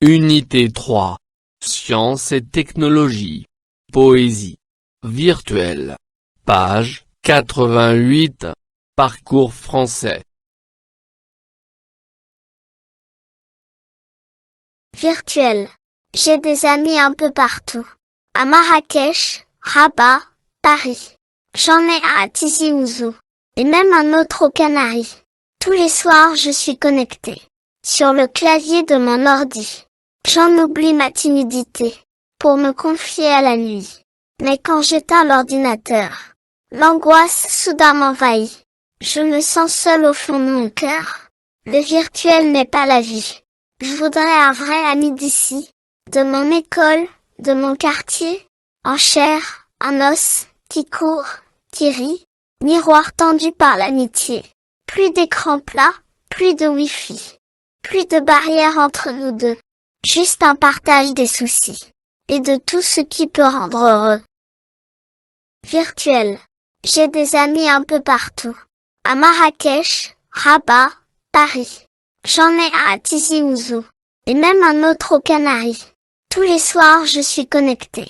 Unité 3. Sciences et technologies. Poésie. Virtuelle. Page 88. Parcours français. Virtuel. J'ai des amis un peu partout. À Marrakech, Rabat, Paris. J'en ai un à Tizi Ouzou. Et même un autre aux Canaries. Tous les soirs je suis connecté. Sur le clavier de mon ordi. J'en oublie ma timidité. Pour me confier à la nuit. Mais quand j'éteins l'ordinateur, l'angoisse soudain m'envahit. Je me sens seul au fond de mon cœur. Le virtuel n'est pas la vie. Je voudrais un vrai ami d'ici. De mon école, de mon quartier. En chair, en os, qui court, qui rit. Miroir tendu par l'amitié. Plus d'écran plat, plus de wifi. Plus de barrières entre nous deux. Juste un partage des soucis. Et de tout ce qui peut rendre heureux. Virtuel. J'ai des amis un peu partout. À Marrakech, Rabat, Paris. J'en ai un à Tizi Ouzou. Et même un autre aux Canaries. Tous les soirs je suis connecté.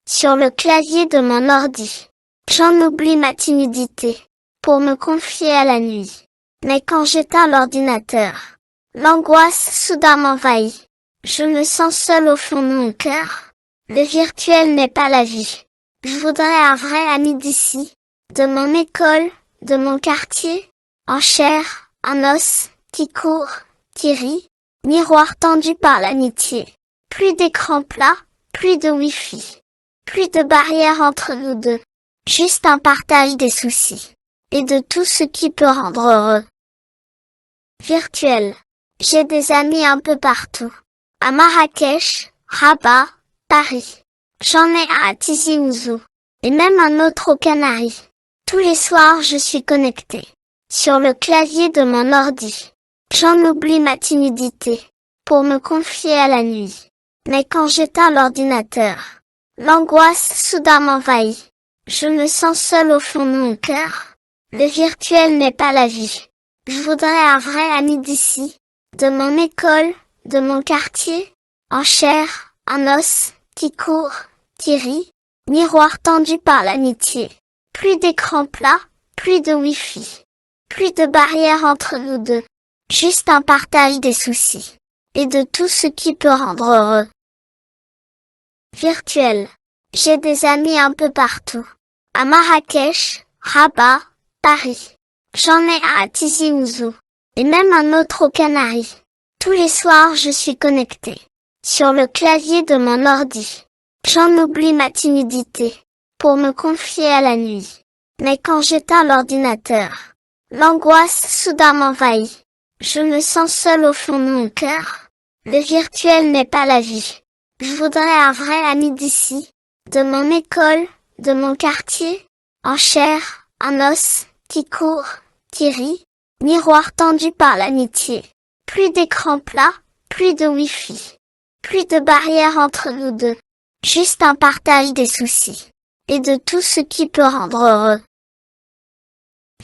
Sur le clavier de mon ordi. J'en oublie ma timidité. Pour me confier à la nuit. Mais quand j'éteins l'ordinateur, l'angoisse soudain m'envahit. Je me sens seul au fond de mon cœur. Le virtuel n'est pas la vie. Je voudrais un vrai ami d'ici. De mon école, de mon quartier. En chair, en os, qui court, qui rit. Miroir tendu par l'amitié. Plus d'écran plat, plus de wifi. Plus de barrières entre nous deux. Juste un partage des soucis. Et de tout ce qui peut rendre heureux. Virtuel. J'ai des amis un peu partout. À Marrakech, Rabat, Paris. J'en ai un à Tizi Ouzou. Et même un autre aux Canaries. Tous les soirs je suis connecté. Sur le clavier de mon ordi. J'en oublie ma timidité. Pour me confier à la nuit. Mais quand j'éteins l'ordinateur, l'angoisse soudain m'envahit. Je me sens seul au fond de mon cœur. Le virtuel n'est pas la vie. Je voudrais un vrai ami d'ici. De mon école, de mon quartier. En chair, en os, qui court, qui rit. Miroir tendu par l'amitié. Plus d'écran plat, plus de wifi. Plus de barrières entre nous deux. Juste un partage des soucis. Et de tout ce qui peut rendre heureux. Virtuel. J'ai des amis un peu partout. À Marrakech, Rabat, Paris. J'en ai un à Tizi Ouzou. Et même un autre aux Canaries. Tous les soirs je suis connecté. Sur le clavier de mon ordi. J'en oublie ma timidité. Pour me confier à la nuit. Mais quand j'éteins l'ordinateur, l'angoisse soudain m'envahit. Je me sens seul au fond de mon cœur. Le virtuel n'est pas la vie. Je voudrais un vrai ami d'ici. De mon école, de mon quartier. En chair, en os, qui court, qui rit. Miroir tendu par l'amitié. Plus d'écran plat, plus de wifi. Plus de barrières entre nous deux. Juste un partage des soucis. Et de tout ce qui peut rendre heureux.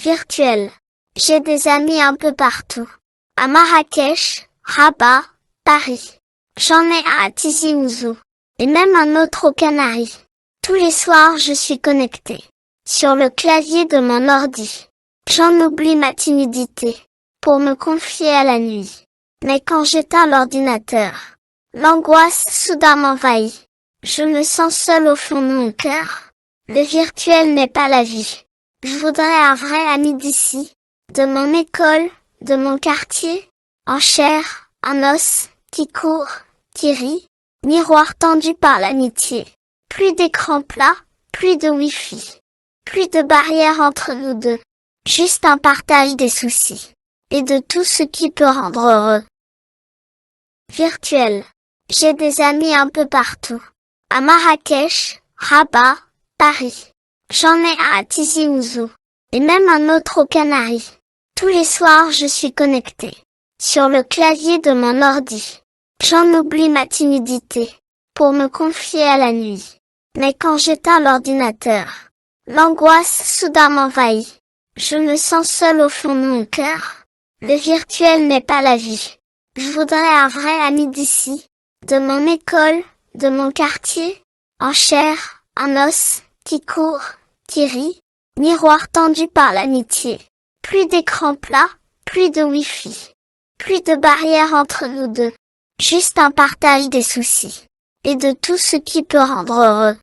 Virtuel. J'ai des amis un peu partout. À Marrakech, Rabat, Paris. J'en ai un à Tizi Ouzou. Et même un autre aux Canaries. Tous les soirs je suis connecté. Sur le clavier de mon ordi. J'en oublie ma timidité. Pour me confier à la nuit. Mais quand j'éteins l'ordinateur, l'angoisse soudain m'envahit. Je me sens seul au fond de mon cœur. Le virtuel n'est pas la vie. Je voudrais un vrai ami d'ici. De mon école, de mon quartier. En chair, en os, qui court, qui rit. Miroir tendu par l'amitié. Plus d'écran plat, plus de wifi. Plus de barrières entre nous deux. Juste un partage des soucis. Et de tout ce qui peut rendre heureux. Virtuel. J'ai des amis un peu partout. À Marrakech, Rabat, Paris. J'en ai un à Tizi Ouzou. Et même un autre aux Canaries. Tous les soirs je suis connecté. Sur le clavier de mon ordi. J'en oublie ma timidité. Pour me confier à la nuit. Mais quand j'éteins l'ordinateur, l'angoisse soudain m'envahit. Je me sens seul au fond de mon cœur. Le virtuel n'est pas la vie. Je voudrais un vrai ami d'ici. de mon école, de mon quartier, en chair, en os, qui court, qui rit, miroir tendu par l'amitié. Plus d'écran plat, plus de wifi, plus de barrières entre nous deux. Juste un partage des soucis, et de tout ce qui peut rendre heureux.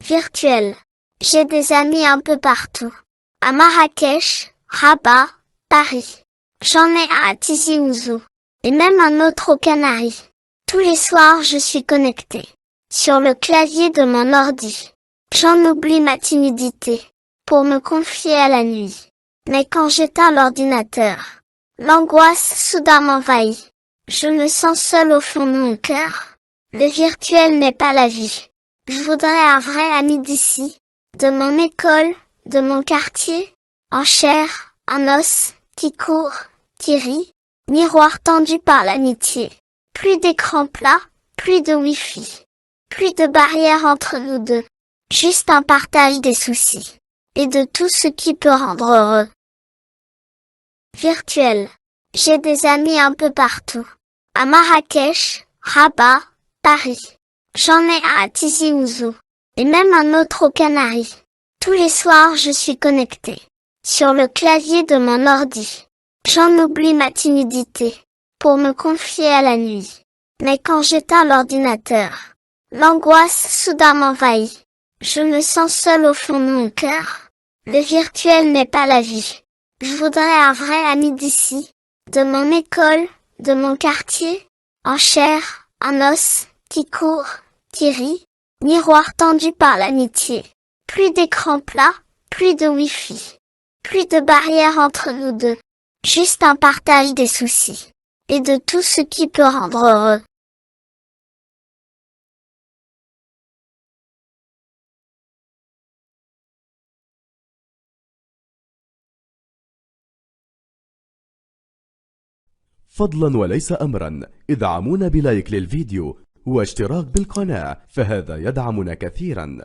Virtuel. J'ai des amis un peu partout. À Marrakech, Rabat, Paris. J'en ai un à Tizi Ouzou. Et même un autre aux Canaries. Tous les soirs je suis connecté. Sur le clavier de mon ordi. J'en oublie ma timidité. Pour me confier à la nuit. Mais quand j'éteins l'ordinateur, l'angoisse soudain m'envahit. Je me sens seul au fond de mon cœur. Le virtuel n'est pas la vie. Je voudrais un vrai ami d'ici. De mon école, de mon quartier. En chair, en os, qui court, qui rit. Miroir tendu par l'amitié. Plus d'écran plat, plus de wifi. Plus de barrières entre nous deux. Juste un partage des soucis. Et de tout ce qui peut rendre heureux. Virtuel. J'ai des amis un peu partout. À Marrakech, Rabat, Paris. J'en ai un à Tizi Ouzou. Et même un autre aux Canaries. Tous les soirs je suis connecté. Sur le clavier de mon ordi. J'en oublie ma timidité. Pour me confier à la nuit. Mais quand j'éteins l'ordinateur, l'angoisse soudain m'envahit. Je me sens seul au fond de mon cœur. Le virtuel n'est pas la vie. Je voudrais un vrai ami d'ici. De mon école, de mon quartier. En chair, en os, qui court, qui rit. Miroir tendu par l'amitié. Plus d'écran plat, plus de wifi. Plus de barrières entre nous deux. Juste un partage des soucis. Et de tout ce qui peut rendre heureux. فضلا وليس أمرا ادعمونا بلايك للفيديو واشتراك بالقناة، فهذا يدعمنا كثيرا.